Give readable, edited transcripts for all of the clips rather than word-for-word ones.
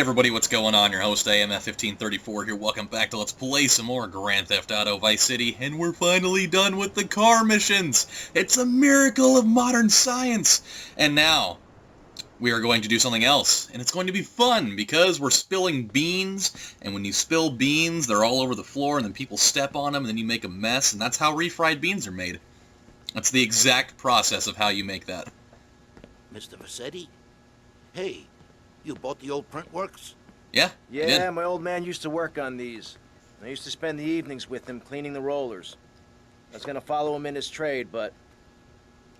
everybody, what's going on? Your host AMF1534 here. Welcome back to Let's Play some more Grand Theft Auto Vice City, and we're finally done with the car missions! It's a miracle of modern science! And now, we are going to do something else, and it's going to be fun, because we're spilling beans, and when you spill beans, they're all over the floor, and then people step on them, and then you make a mess, and that's how refried beans are made. That's the exact process of how you make that. Mr. Vassetti? Hey, you bought the old print works? Yeah, my old man used to work on these. I used to spend the evenings with him cleaning the rollers. I was gonna follow him in his trade, but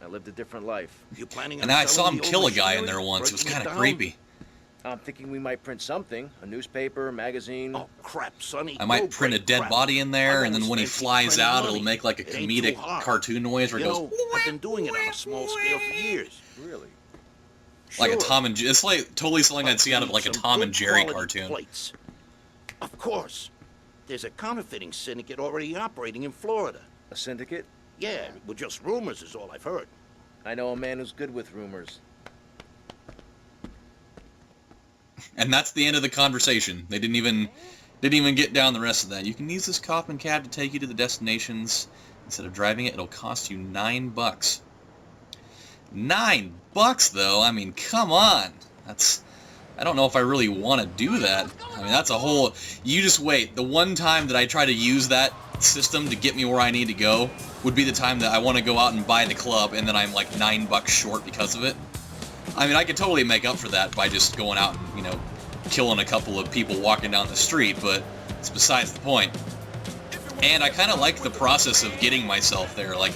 I lived a different life. You planning on And I saw him selling the kill a old guy in machinery, there once. It was breaking kind of down? creepy. I'm thinking we might print something. A newspaper, a magazine. Oh, crap, Sonny. I might Go print a break dead crap. body in there, I've and then always when he fancied flies printing out, money. it'll make like a It ain't comedic too hard. cartoon noise where it You goes... know, I've been doing it on a small scale for years. Really? Like a Sure. Tom and Jerry. It's like totally something I'd see out of like a Some Tom good and Jerry quality cartoon. Plates. Of course. There's a counterfeiting syndicate already operating in Florida. A syndicate? Yeah, well, just rumors is all I've heard. I know a man who's good with rumors. And that's the end of the conversation. They didn't even get down the rest of that. You can use this Kaufman cab to take you to the destinations. Instead of driving it, it'll cost you $9. $9 though? I mean, come on. I don't know if I really want to do that. I mean, that's a whole... You just wait. The one time that I try to use that system to get me where I need to go would be the time that I want to go out and buy the club, and then I'm like $9 short because of it. I mean, I could totally make up for that by just going out and, you know, killing a couple of people walking down the street, but it's besides the point. And I kind of like the process of getting myself there. Like,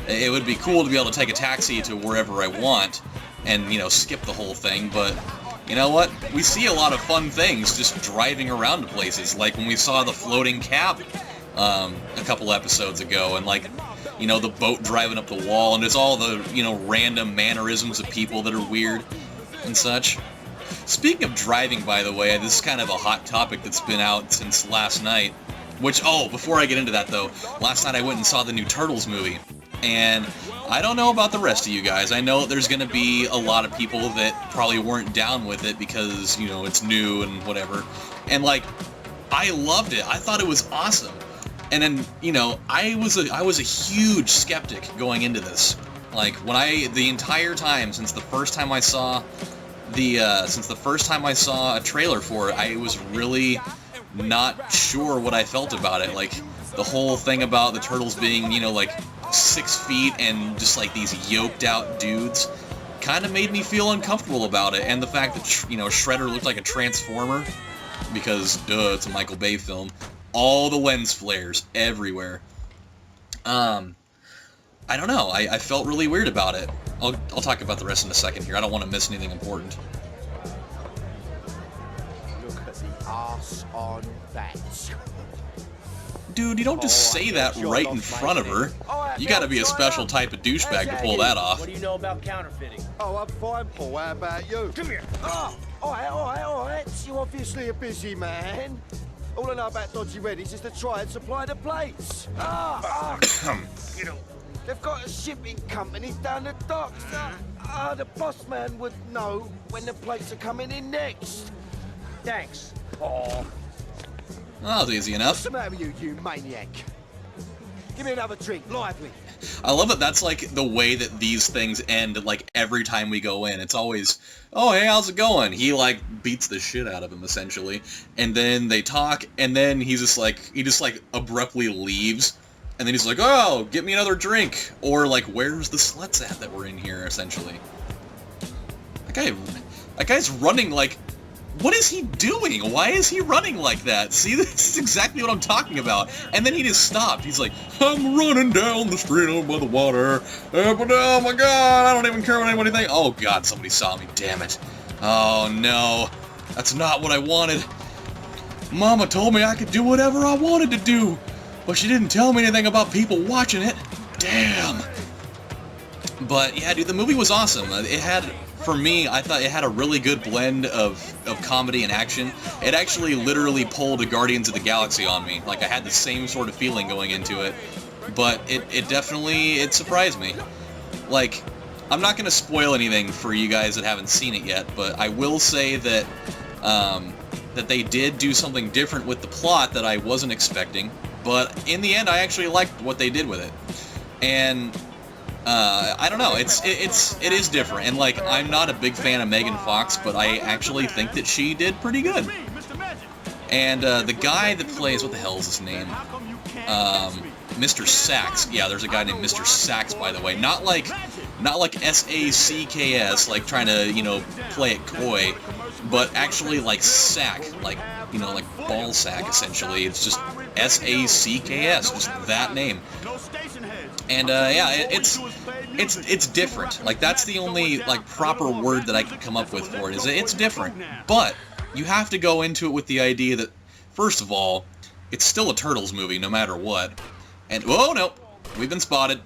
it would be cool to be able to take a taxi to wherever I want and, you know, skip the whole thing, but you know what? We see a lot of fun things just driving around to places, like when we saw the floating cab a couple episodes ago, and like, you know, the boat driving up the wall, and there's all the, you know, random mannerisms of people that are weird and such. Speaking of driving, by the way, this is kind of a hot topic that's been out since last night, which, oh, before I get into that though, last night I went and saw the new Turtles movie, and I don't know about the rest of you guys. I know there's going to be a lot of people that probably weren't down with it because, you know, it's new and whatever, and like, I loved it. I thought it was awesome. And then, you know, I was a huge skeptic going into this. Like, when the entire time since the first time I saw a trailer for it, I was really not sure what I felt about it. Like, the whole thing about the Turtles being, you know, like 6 feet and just like these yoked out dudes kind of made me feel uncomfortable about it. And the fact that, you know, Shredder looked like a Transformer, because, duh, it's a Michael Bay film. All the lens flares everywhere. I don't know. I felt really weird about it. I'll talk about the rest in a second here. I don't want to miss anything important. Look at the arse on that. Dude, you don't just say that right in front of her. You gotta be a special type of douchebag to pull that off. What do you know about counterfeiting? Oh, I'm fine, Paul. How about you? Come here. Oh, all right. You're obviously a busy man. All I know about Dodgy Reddies is to try and supply the plates. You know, they've got a shipping company down the docks. The boss man would know when the plates are coming in next. Thanks. Oh, That was easy what's enough. the matter with you, you maniac? Give me another drink, lively. I love that that's like the way that these things end, like every time we go in. It's always, oh, hey, how's it going? He like beats the shit out of him essentially. And then they talk, and then he just like abruptly leaves. And then he's like, oh, get me another drink. Or like, where's the sluts at that were in here essentially? That guy's running like, what is he doing? Why is he running like that? See, this is exactly what I'm talking about. And then he just stopped. He's like, I'm running down the street over by the water. But oh my god, I don't even care what anybody thinks. Oh god, somebody saw me. Damn it. Oh no. That's not what I wanted. Mama told me I could do whatever I wanted to do. But she didn't tell me anything about people watching it. Damn. But yeah, dude, the movie was awesome. It had... For me, I thought it had a really good blend of comedy and action. It actually literally pulled a Guardians of the Galaxy on me. Like, I had the same sort of feeling going into it. But it definitely surprised me. Like, I'm not going to spoil anything for you guys that haven't seen it yet, but I will say that that they did do something different with the plot that I wasn't expecting, but in the end I actually liked what they did with it. And I don't know, it is different, and like, I'm not a big fan of Megan Fox, but I actually think that she did pretty good. And the guy that plays, what the hell is his name? Mr. Sax. Yeah, there's a guy named Mr. Sax, by the way. Not like S-A-C-K-S, like trying to, you know, play it coy, but actually like sack, like, you know, like ball sack, essentially. It's just S-A-C-K-S, just that name. And yeah, it's different. Like, that's the only like proper word that I could come up with for it. Is it's different, but you have to go into it with the idea that, first of all, it's still a Turtles movie, no matter what. And, oh no, we've been spotted.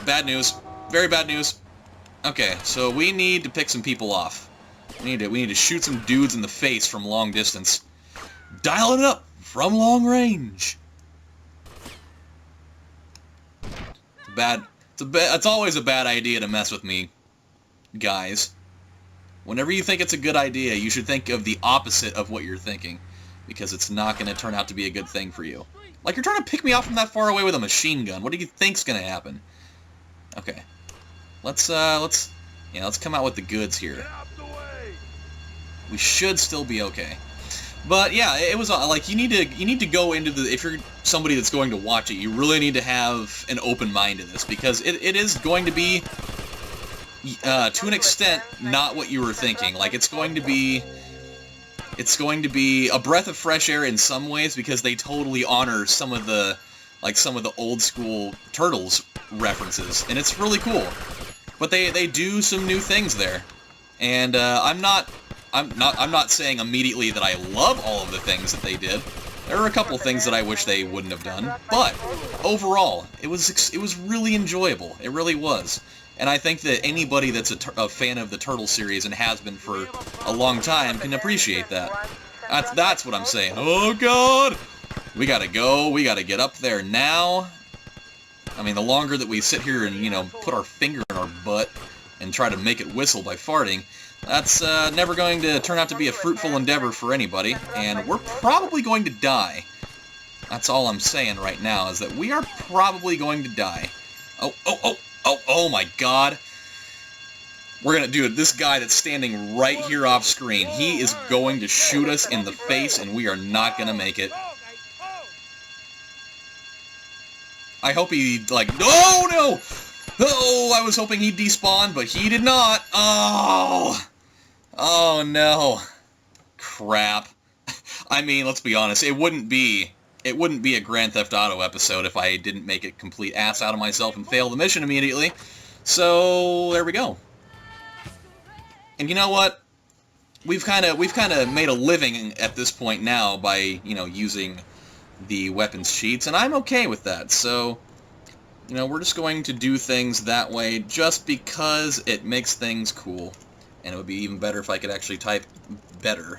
Bad news. Very bad news. Okay, so we need to pick some people off. We need to shoot some dudes in the face from long distance. Dial it up from long range. It's always a bad idea to mess with me, guys. Whenever you think it's a good idea, you should think of the opposite of what you're thinking, because it's not going to turn out to be a good thing for you. Like, you're trying to pick me off from that far away with a machine gun. What do you think's going to happen? Okay. Let's come out with the goods here. We should still be okay. But yeah, it was like, you need to go into the, if you're somebody that's going to watch it, you really need to have an open mind to this, because it is going to be to an extent not what you were thinking. Like, it's going to be a breath of fresh air in some ways, because they totally honor some of the old school Turtles references, and it's really cool. But they do some new things there, and I'm not saying immediately that I love all of the things that they did. There are a couple things that I wish they wouldn't have done, but overall, it was really enjoyable. It really was. And I think that anybody that's a fan of the Turtle series and has been for a long time can appreciate that. That's what I'm saying. Oh god! We gotta go, we gotta get up there now. I mean, the longer that we sit here and, you know, put our finger in our butt and try to make it whistle by farting, that's never going to turn out to be a fruitful endeavor for anybody, and we're probably going to die. That's all I'm saying right now, is that we are probably going to die. Oh my god. We're gonna do it. This guy that's standing right here off screen, he is going to shoot us in the face, and we are not gonna make it. I hope he, like, no! Oh, I was hoping he'd despawn, but he did not. Oh no. Crap. I mean, let's be honest, it wouldn't be a Grand Theft Auto episode if I didn't make a complete ass out of myself and fail the mission immediately. So there we go. And you know what? We've kind of made a living at this point now by, you know, using the weapons cheats, and I'm okay with that. So, you know, we're just going to do things that way just because it makes things cool. And it would be even better if I could actually type better.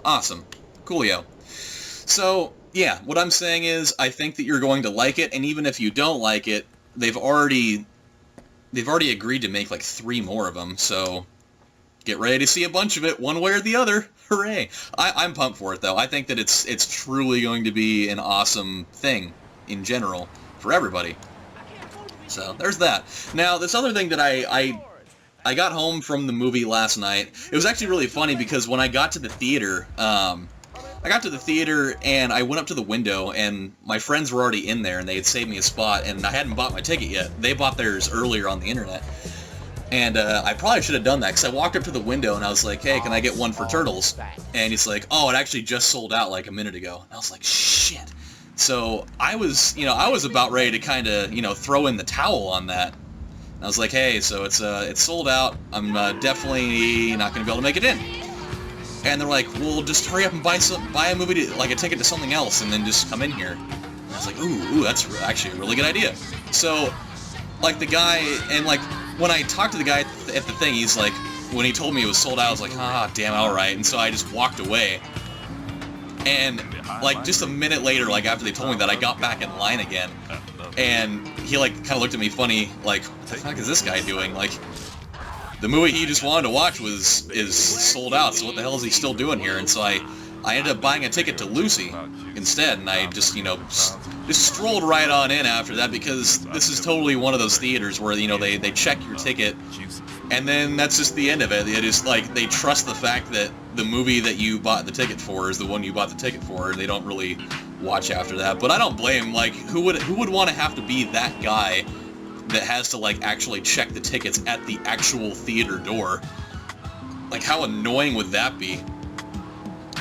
Awesome. Coolio. So, yeah, what I'm saying is, I think that you're going to like it, and even if you don't like it, they've already agreed to make like 3 more of them, so get ready to see a bunch of it, one way or the other. Hooray! I'm pumped for it, though. I think that it's truly going to be an awesome thing, in general, for everybody. So, there's that. Now, this other thing that I got home from the movie last night. It was actually really funny because when I got to the theater, and I went up to the window, and my friends were already in there, and they had saved me a spot, and I hadn't bought my ticket yet. They bought theirs earlier on the internet. And I probably should have done that, because I walked up to the window, and I was like, hey, can I get one for Turtles? And he's like, oh, it actually just sold out like a minute ago. And I was like, shit. So I was about ready to kind of, you know, throw in the towel on that. And I was like, hey, so it's sold out. I'm definitely not going to be able to make it in. And they're like, well, just hurry up and buy a movie, like a ticket to something else, and then just come in here. And I was like, ooh, that's actually a really good idea. So, like, the guy, and like, when I talked to the guy at the thing, he's like, when he told me it was sold out, I was like, ah, damn, alright. And so I just walked away. And, like, just a minute later, like, after they told me that, I got back in line again. And he, like, kind of looked at me funny, like, what the fuck is this guy doing? Like, the movie he just wanted to watch is sold out, so what the hell is he still doing here? And so I ended up buying a ticket to Lucy instead, and I just, you know, just strolled right on in after that, because this is totally one of those theaters where, you know, they check your ticket, and then that's just the end of it. It is like they trust the fact that the movie that you bought the ticket for is the one you bought the ticket for, and they don't really watch after that. But I don't blame, like, who would want to have to be that guy that has to, like, actually check the tickets at the actual theater door? Like, how annoying would that be?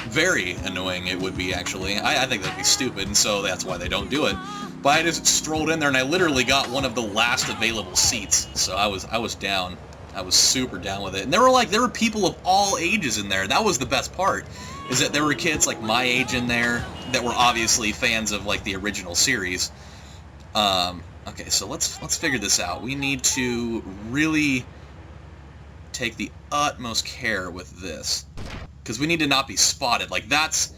Very annoying it would be, actually. I think that'd be stupid, and so that's why they don't do it. But I just strolled in there, and I literally got one of the last available seats, so I was down. I was super down with it. And there were people of all ages in there. That was the best part, is that there were kids like my age in there that were obviously fans of, like, the original series. Okay, so let's figure this out. We need to really take the utmost care with this, because we need to not be spotted. Like, that's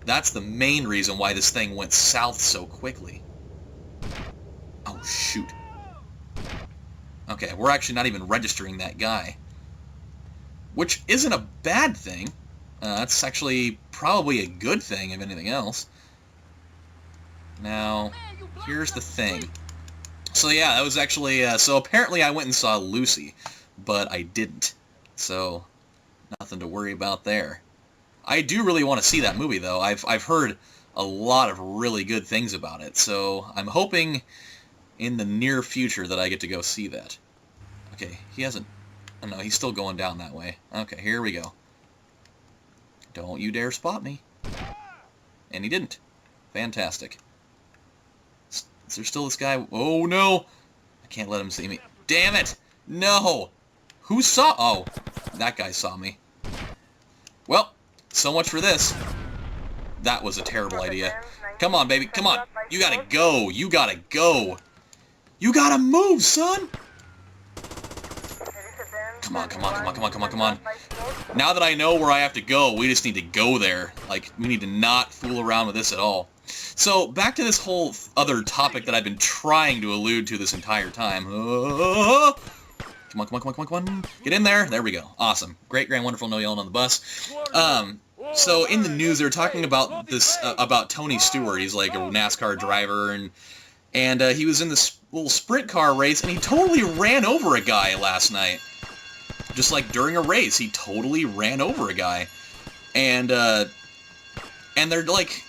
the main reason why this thing went south so quickly. Oh, shoot. Okay, we're actually not even registering that guy, which isn't a bad thing. That's actually probably a good thing, if anything else. Now, here's the thing. So yeah, that was actually, so apparently I went and saw Lucy, but I didn't. So, nothing to worry about there. I do really want to see that movie, though. I've heard a lot of really good things about it, so I'm hoping in the near future that I get to go see that. Okay, he hasn't... Oh, no, he's still going down that way. Okay, here we go. Don't you dare spot me. And he didn't. Fantastic. Is there still this guy? Oh, no! I can't let him see me. Damn it! No! Who saw... Oh, that guy saw me. Well, so much for this. That was a terrible idea. Come on, baby. Come on. You gotta go. You gotta go. You gotta move, son! Come on, come on, come on, come on, come on, come on. Now that I know where I have to go, we just need to go there. Like, we need to not fool around with this at all. So, back to this whole other topic that I've been trying to allude to this entire time. Come on, come on, come on, come on, come on. Get in there. There we go. Awesome. Great, grand, wonderful, no yelling on the bus. So, in the news, they're talking about this, about Tony Stewart. He's like a NASCAR driver, and he was in this little sprint car race, and he totally ran over a guy last night. Just like during a race, he totally ran over a guy. And they're like,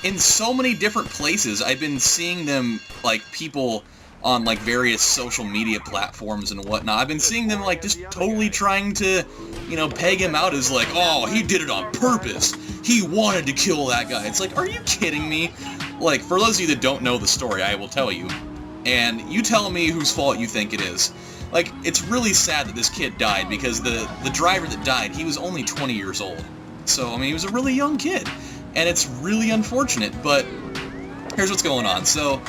in so many different places, I've been seeing them, like, people on, like, various social media platforms and whatnot. I've been seeing them, like, just totally trying to, you know, peg him out as, like, oh, he did it on purpose. He wanted to kill that guy. It's like, are you kidding me? Like, for those of you that don't know the story, I will tell you. And you tell me whose fault you think it is. Like, it's really sad that this kid died, because the driver that died, he was only 20 years old. So, I mean, he was a really young kid. And it's really unfortunate, but here's what's going on. So,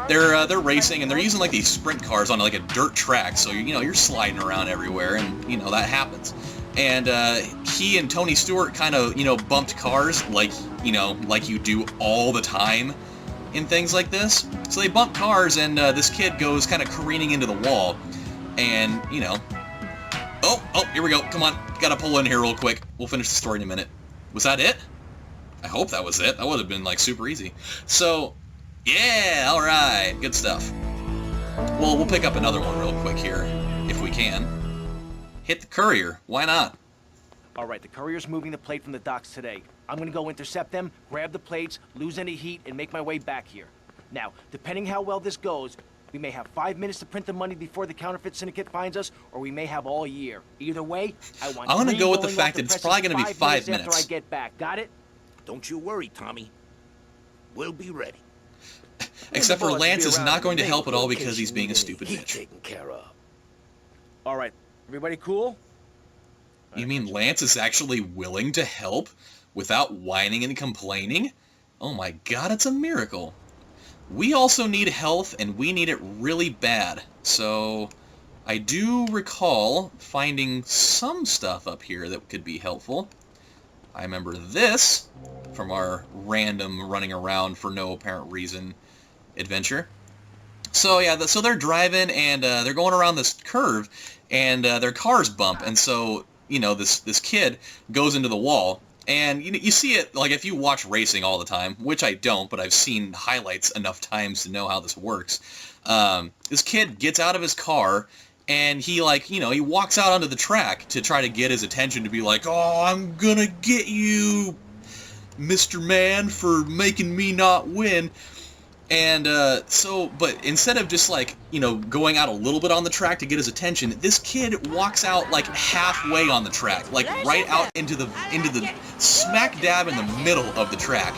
they're racing, and they're using, like, these sprint cars on, like, a dirt track, so, you know, you're sliding around everywhere, and, you know, that happens. And he and Tony Stewart kind of, you know, bumped cars, like, you know, like you do all the time in things like this. So they bump cars, and this kid goes kind of careening into the wall. And, you know... Oh, here we go. Come on. Gotta pull in here real quick. We'll finish the story in a minute. Was that it? I hope that was it. That would have been, like, super easy. So, yeah, alright. Good stuff. Well, we'll pick up another one real quick here, if we can. Hit the courier. Why not? Alright, the courier's moving the plate from the docks today. I'm gonna go intercept them, grab the plates, lose any heat, and make my way back here. Now, depending how well this goes, we may have 5 minutes to print the money before the counterfeit syndicate finds us, or we may have all year. Either way, I want... I'm gonna go with the fact that it's probably gonna be 5 minutes. After I get back. Got it? Don't you worry, Tommy. We'll be ready. Except for Lance is not going to help at all because he's being a stupid bitch. Taken care of. Alright, everybody cool? You mean Lance is actually willing to help without whining and complaining? Oh my god, it's a miracle. We also need health, and we need it really bad. So, I do recall finding some stuff up here that could be helpful. I remember this from our random running around for no apparent reason adventure. So yeah, so they're driving, and they're going around this curve, and their cars bump, and so, you know, this kid goes into the wall, and you see it, like, if you watch racing all the time, which I don't, but I've seen highlights enough times to know how this works. This kid gets out of his car, and he, like, you know, he walks out onto the track to try to get his attention, to be like, oh, I'm gonna get you, Mr. Man, for making me not win. And, but instead of just, like, you know, going out a little bit on the track to get his attention, this kid walks out, like, halfway on the track, like, right out into the smack dab in the middle of the track.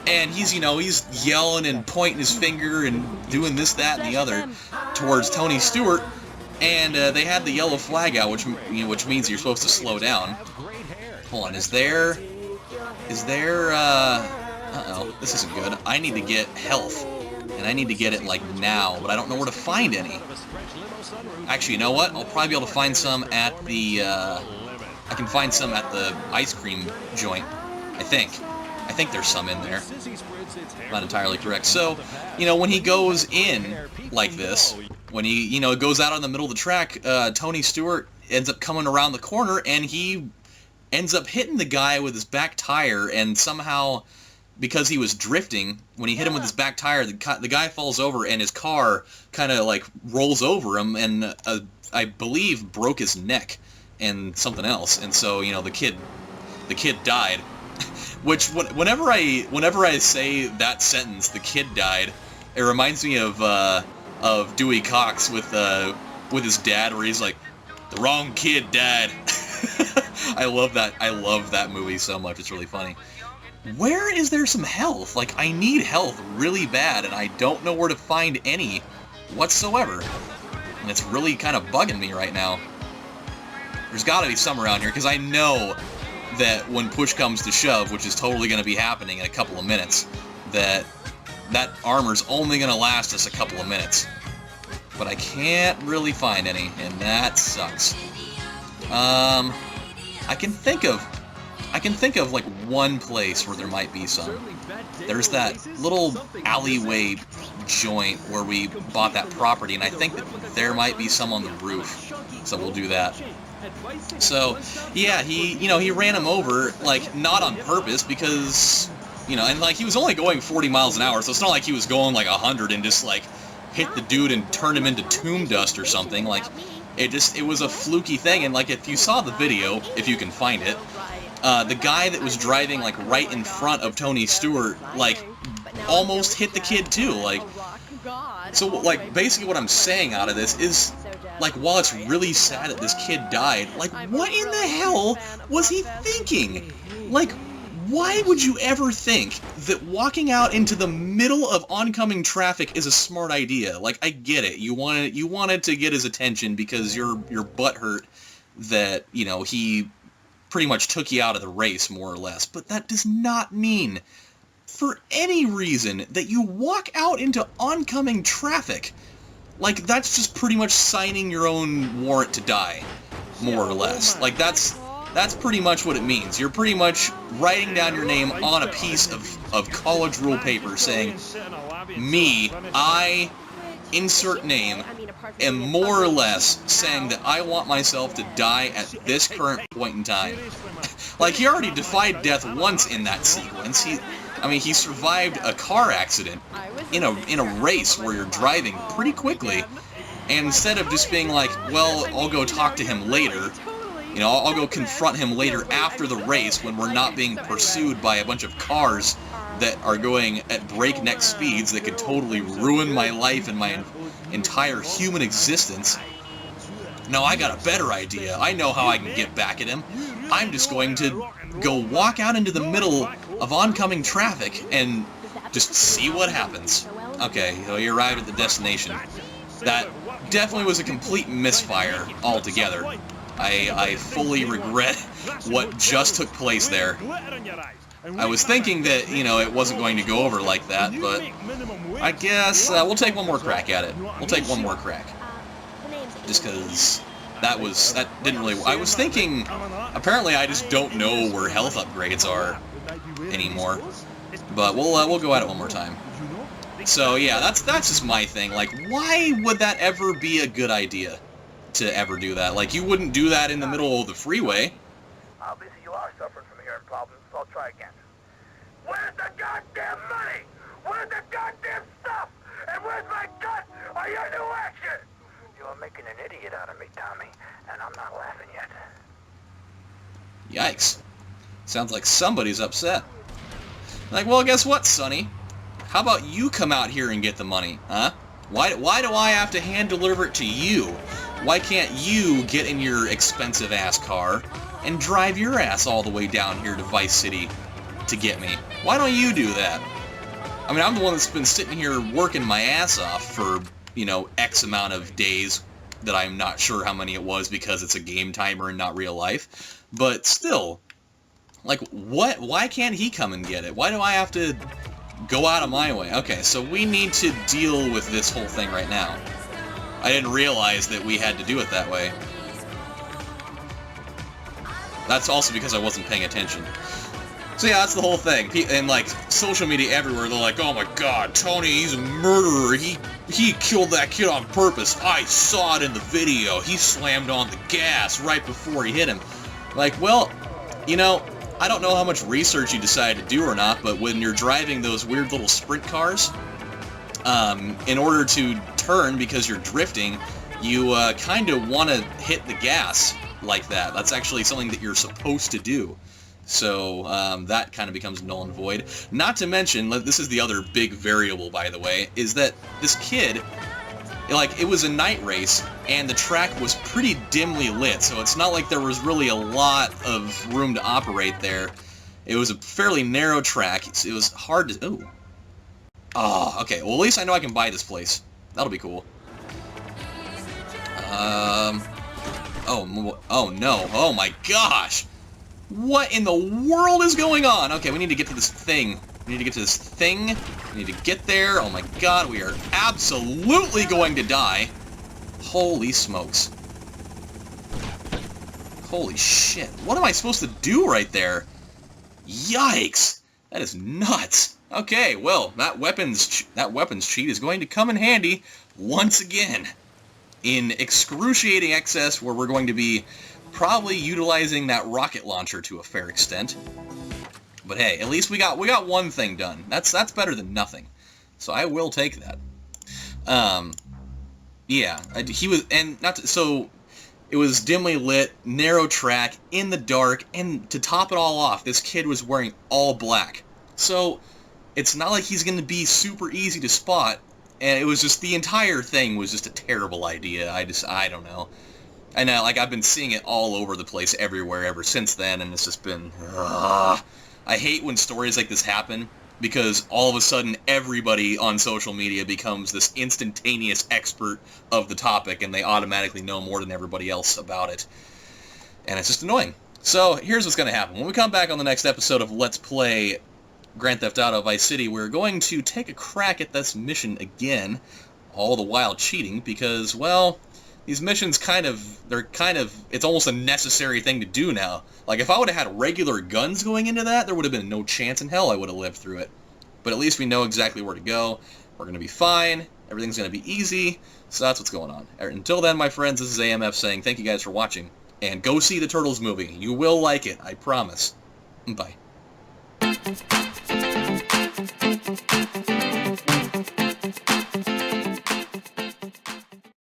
And he's, you know, he's yelling and pointing his finger and doing this, that, and the other towards Tony Stewart, and, they had the yellow flag out, which means you're supposed to slow down. Hold on, is there, uh-oh, this isn't good. I need to get health, and I need to get it, like, now, but I don't know where to find any. Actually, you know what? I'll probably be able to find some at the, I can find some at the ice cream joint, I think. I think there's some in there. Not entirely correct. So, you know, when he goes in like this, when he, you know, goes out on the middle of the track, Tony Stewart ends up coming around the corner, and he ends up hitting the guy with his back tire, and somehow, because he was drifting, when he hit him with his back tire, the guy falls over, and his car kind of, like, rolls over him, and I believe broke his neck and something else, and so, you know, the kid died. Which, whenever I say that sentence, the kid died, it reminds me of Dewey Cox with his dad, where he's like, the wrong kid died. I love that movie so much. It's really funny. Where is there some health? Like, I need health really bad, and I don't know where to find any whatsoever. And it's really kind of bugging me right now. There's got to be some around here, because I know that when push comes to shove, which is totally going to be happening in a couple of minutes, that armor's only going to last us a couple of minutes. But I can't really find any, and that sucks. I can think of like one place where there might be some. There's that little alleyway joint where we bought that property, and I think that there might be some on the roof. So we'll do that. So, yeah, he ran him over, like, not on purpose, because, you know, and, like, he was only going 40 miles an hour, so it's not like he was going, like, 100 and just, like, hit the dude and turned him into tomb dust or something. Like, it was a fluky thing, and, like, if you saw the video, if you can find it, the guy that was driving, like, right in front of Tony Stewart, like, almost hit the kid, too, like, so, like, basically what I'm saying out of this is, like, while it's really sad that this kid died, like, what in the hell was he thinking? Like, why would you ever think that walking out into the middle of oncoming traffic is a smart idea? Like, I get it. You wanted to get his attention because your butt hurt that, you know, he pretty much took you out of the race, more or less. But that does not mean, for any reason, that you walk out into oncoming traffic. Like, that's just pretty much signing your own warrant to die, more or less. Like, that's pretty much what it means. You're pretty much writing down your name on a piece of college rule paper saying, me, I, insert name, am more or less saying that I want myself to die at this current point in time. Like, he already defied death once in that sequence. He survived a car accident in a race where you're driving pretty quickly, and instead of just being like, well, I'll go talk to him later, you know, I'll go confront him later after the race when we're not being pursued by a bunch of cars that are going at breakneck speeds that could totally ruin my life and my entire human existence. No, I got a better idea. I know how I can get back at him. I'm just going to go walk out into the middle of oncoming traffic and just see what happens. Okay, so you arrived at the destination. That definitely was a complete misfire altogether. I fully regret what just took place there. I was thinking that, you know, it wasn't going to go over like that, but I guess we'll take one more crack at it. We'll take one more crack. Just because that didn't really... I was thinking, apparently I just don't know where health upgrades are anymore. But we'll go at it one more time. So yeah, that's just my thing. Like, why would that ever be a good idea? to ever do that. Like, you wouldn't do that in the middle of the freeway. Obviously you are suffering from hearing problems, so I'll try again. Where's the goddamn money? Where's the goddamn stuff? And where's my cut on your new action? You're making an idiot out of me, Tommy, and I'm not laughing yet. Yikes. Sounds like somebody's upset. Like, well, guess what, Sonny? How about you come out here and get the money, huh? Why do I have to hand deliver it to you? Why can't you get in your expensive-ass car and drive your ass all the way down here to Vice City to get me? Why don't you do that? I mean, I'm the one that's been sitting here working my ass off for, you know, X amount of days that I'm not sure how many it was because it's a game timer and not real life. But still, like, what? Why can't he come and get it? Why do I have to go out of my way? Okay, so we need to deal with this whole thing right now. I didn't realize that we had to do it that way. That's also because I wasn't paying attention. So yeah, that's the whole thing. And like, social media everywhere, they're like, oh my god, Tony, he's a murderer. He killed that kid on purpose. I saw it in the video. He slammed on the gas right before he hit him. Like, well, you know, I don't know how much research you decide to do or not, but when you're driving those weird little sprint cars, in order to turn because you're drifting, you kind of want to hit the gas like that. That's actually something that you're supposed to do. So that kind of becomes null and void. Not to mention, this is the other big variable, by the way, is that this kid, like, it was a night race, and the track was pretty dimly lit, so it's not like there was really a lot of room to operate there. It was a fairly narrow track. It was hard to... Ooh. Oh, okay. Well, at least I know I can buy this place. That'll be cool. Oh no. Oh my gosh! What in the world is going on? Okay, we need to get to this thing. We need to get to this thing. We need to get there. Oh my god, we are absolutely going to die. Holy smokes. Holy shit. What am I supposed to do right there? Yikes! That is nuts. Okay, well, that weapons cheat is going to come in handy once again in excruciating excess, where we're going to be probably utilizing that rocket launcher to a fair extent. But hey, at least we got one thing done. That's better than nothing. So I will take that. Yeah, he was, and not to, so it was dimly lit, narrow track, in the dark, and to top it all off, this kid was wearing all black. So it's not like he's going to be super easy to spot, and it was just, the entire thing was just a terrible idea. I don't know. And like, I've been seeing it all over the place everywhere ever since then, and it's just been, I hate when stories like this happen, because all of a sudden everybody on social media becomes this instantaneous expert of the topic, and they automatically know more than everybody else about it. And it's just annoying. So here's what's going to happen. When we come back on the next episode of Let's Play Grand Theft Auto Vice City, we're going to take a crack at this mission again, all the while cheating, because, well, these missions it's almost a necessary thing to do now. Like, if I would have had regular guns going into that, there would have been no chance in hell I would have lived through it. But at least we know exactly where to go. We're going to be fine. Everything's going to be easy. So that's what's going on. Until then, my friends, this is AMF saying thank you guys for watching. And go see the Turtles movie. You will like it, I promise. Bye.